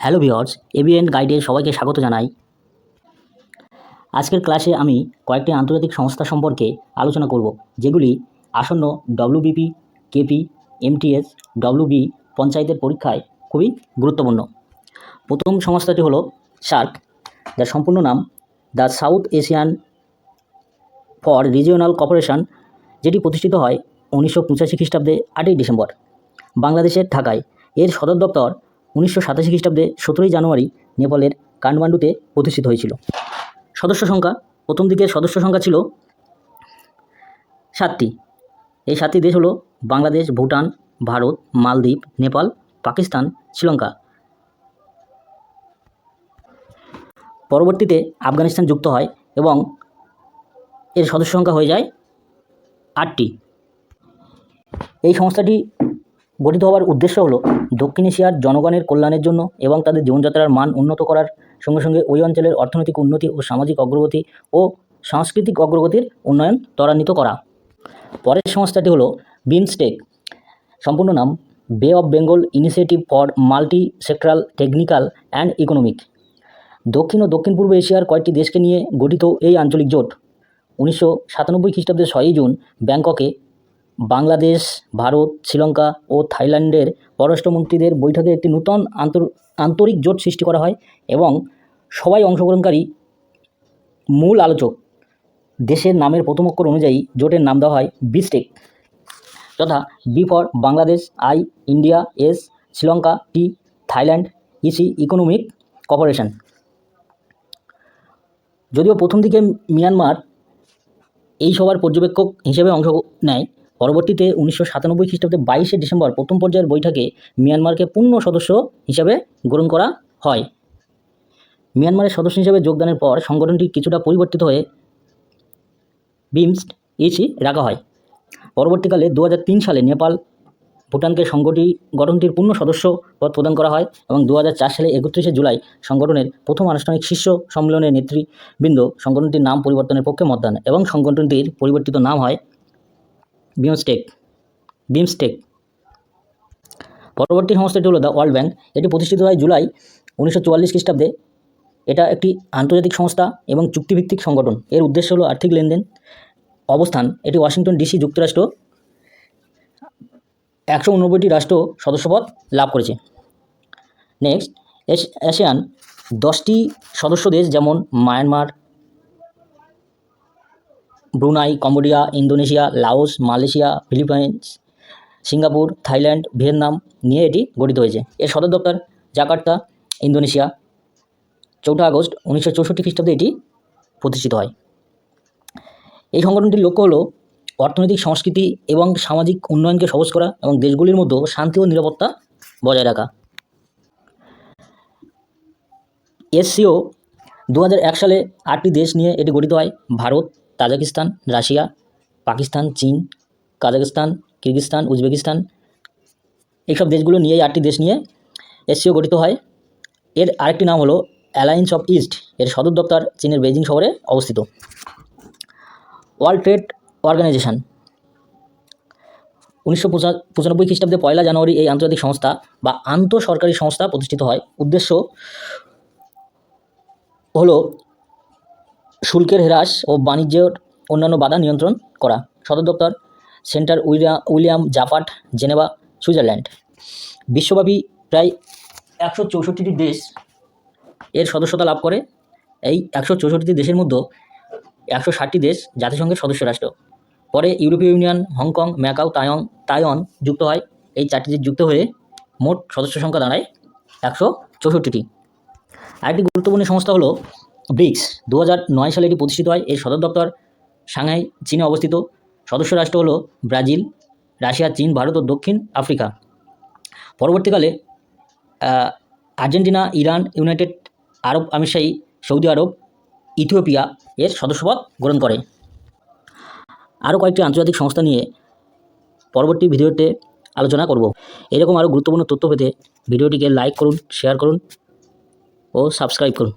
Hello viewers, ABN গাইডে সবাইকে স্বাগত জানাই। আজকের ক্লাসে আমি কয়েকটি আন্তর্জাতিক সংস্থা সম্পর্কে আলোচনা করব, যেগুলি আসন্ন ডব্লিউবিপি, কেপি, এমটিএস, ডব্লিউবি পঞ্চায়েতের পরীক্ষায় খুবই গুরুত্বপূর্ণ। প্রথম সংস্থাটি হলো সার্ক, যার সম্পূর্ণ নাম the south Asian for regional cooperation, যেটি প্রতিষ্ঠিত হয় 1985 খ্রিস্টাব্দে 8ই ডিসেম্বর বাংলাদেশের ঢাকায়। এর সদর দপ্তর 1987 খ্রিস্টাব্দে 17ই জানুয়ারি নেপালের কাঠমান্ডুতে প্রতিষ্ঠিত হয়েছিল। সদস্য সংখ্যা, প্রথম দিকের সদস্য সংখ্যা ছিল 7টি। এই 7টি দেশ হলো বাংলাদেশ, ভুটান, ভারত, মালদ্বীপ, নেপাল, পাকিস্তান, শ্রীলঙ্কা। পরবর্তীতে আফগানিস্তান যুক্ত হয় এবং এর সদস্য সংখ্যা হয়ে যায় 8টি। এই সংস্থাটি গঠিত হওয়ার উদ্দেশ্য হলো দক্ষিণ এশিয়ার জনগণের কল্যাণের জন্য এবং তাদের জীবনযাত্রার মান উন্নত করার সঙ্গে সঙ্গে ওই অঞ্চলের অর্থনৈতিক উন্নতি ও সামাজিক অগ্রগতি ও সাংস্কৃতিক অগ্রগতির উন্নয়ন ত্বরান্বিত করা। পরের সংস্থাটি হলো বিমস্টেক, সম্পূর্ণ নাম বে of Bengal initiative for multi sectoral technical and economic. দক্ষিণ ও দক্ষিণ পূর্ব এশিয়ার কয়েকটি দেশকে নিয়ে গঠিত এই আঞ্চলিক জোট 1997 খ্রিস্টাব্দের 6ই জুন ব্যাংককে বাংলাদেশ, ভারত, শ্রীলঙ্কা ও থাইল্যান্ডের পররাষ্ট্রমন্ত্রীদের বৈঠকে একটি নূতন আন্তরিক জোট সৃষ্টি করা হয় এবং সবাই অংশগ্রহণকারী মূল আলোচক দেশের নামের প্রথম অক্ষর অনুযায়ী জোটের নাম দেওয়া হয় বিমস্টেক, যথা B for Bangladesh, I, India, S, Sri Lanka, T, Thailand, EC, economic cooperation. যদিও প্রথম দিকে মিয়ানমার এই সবার পর্যবেক্ষক হিসেবে অংশ নেয়, পরবর্তীতে 1997 খ্রিস্টাব্দে 22শে ডিসেম্বর প্রথম পর্যায়ের বৈঠকে মিয়ানমারকে পূর্ণ সদস্য হিসাবে গ্রহণ করা হয়। মিয়ানমারের সদস্য হিসেবে যোগদানের পর সংগঠনটি কিছুটা পরিবর্তিত হয়ে বিমস্টেক রাখা হয়। পরবর্তীকালে 2003 সালে নেপাল, ভুটানকে গঠনটির পূর্ণ সদস্য পদ প্রদান করা হয় এবং 2004 সালে 31শে জুলাই সংগঠনের প্রথম আনুষ্ঠানিক শীর্ষ সম্মেলনের নেতৃবৃন্দ সংগঠনটির নাম পরিবর্তনের পক্ষে মত দেন এবং সংগঠনটির পরিবর্তিত নাম হয় বিমস্টেক। পরবর্তী সংস্থাটি হলো দ্য ওয়ার্ল্ড ব্যাংক। এটি প্রতিষ্ঠিত হয় জুলাই 1944 খ্রিস্টাব্দে। এটা একটি আন্তর্জাতিক সংস্থা এবং চুক্তিভিত্তিক সংগঠন। এর উদ্দেশ্য হলো আর্থিক লেনদেন। অবস্থান, এটি ওয়াশিংটন ডিসি, যুক্তরাষ্ট্র। 189টি রাষ্ট্র সদস্যপদ লাভ করেছে। নেক্সট, এশিয়ান 10টি সদস্য দেশ যেমন Myanmar, Brunei, Cambodia, Indonesia, Laos, Malaysia, Philippines, Singapore, Thailand, Vietnam নিয়ে এটি গঠিত হয়েছে। এর সদর দপ্তর জাকার্তা, ইন্দোনেশিয়া। 4 আগস্ট 1964 খ্রিস্টাব্দে এটি প্রতিষ্ঠিত হয়। এই সংগঠনটির লক্ষ্য হলো অর্থনৈতিক, সংস্কৃতি এবং সামাজিক উন্নয়নকে সহজ করা এবং দেশগুলির মধ্যে শান্তি ও নিরাপত্তা বজায় রাখা। এসসিও 2001 সালে 8টি দেশ নিয়ে এটি গঠিত হয়। ভারত, তাজিকিস্তান, রাশিয়া, পাকিস্তান, চীন, কাজাখস্তান, কিরগিজস্তান, উজবেকিস্তান, এইসব দেশগুলো নিয়ে 8টি দেশ নিয়ে এসসিও গঠিত হয়। এর আরেকটি নাম হলো অ্যালায়েন্স অফ ইস্ট। এর সদর দপ্তর চীনের বেইজিং শহরে অবস্থিত। ওয়ার্ল্ড ট্রেড অর্গানাইজেশন 1995 খ্রিস্টাব্দে 1 জানুয়ারি এই আন্তর্জাতিক সংস্থা বা আন্তঃসরকারি সংস্থা প্রতিষ্ঠিত হয়। উদ্দেশ্য হলো শুল্কের হ্রাস ও বাণিজ্যের অন্যান্য বাধা নিয়ন্ত্রণ করা। সদর দপ্তর সেন্টার উইলিয়াম জাপাট, জেনেভা, সুইজারল্যান্ড। বিশ্বব্যাপী প্রায় 164টি দেশ এর সদস্যতা লাভ করে। এই 164টি দেশের মধ্যে 160টি দেশ জাতিসংঘের সদস্য রাষ্ট্র। পরে ইউরোপীয় ইউনিয়ন, হংকং, ম্যাকাও, তাইওয়ান যুক্ত হয়। এই 4টি দেশ যুক্ত হয়ে মোট সদস্য সংখ্যা দাঁড়ায় 164টি। আরেকটি গুরুত্বপূর্ণ সংস্থা হলো ব্রিক্স। 2009 সালে এটি প্রতিষ্ঠিত হয়। এর সদর দপ্তর সাংহাই, চীনে অবস্থিত। সদস্য রাষ্ট্র হলো ব্রাজিল, রাশিয়া, চীন, ভারত ও দক্ষিণ আফ্রিকা। পরবর্তীকালে আর্জেন্টিনা, ইরান, ইউনাইটেড আরব আমিরশাহী, সৌদি আরব, ইথিওপিয়া এর সদস্যপদ গ্রহণ করে। আরও কয়েকটি আন্তর্জাতিক সংস্থা নিয়ে পরবর্তী ভিডিওতে আলোচনা করব। এরকম আরও গুরুত্বপূর্ণ তথ্য পেতে ভিডিওটিকে লাইক করুন, শেয়ার করুন ও সাবস্ক্রাইব করুন।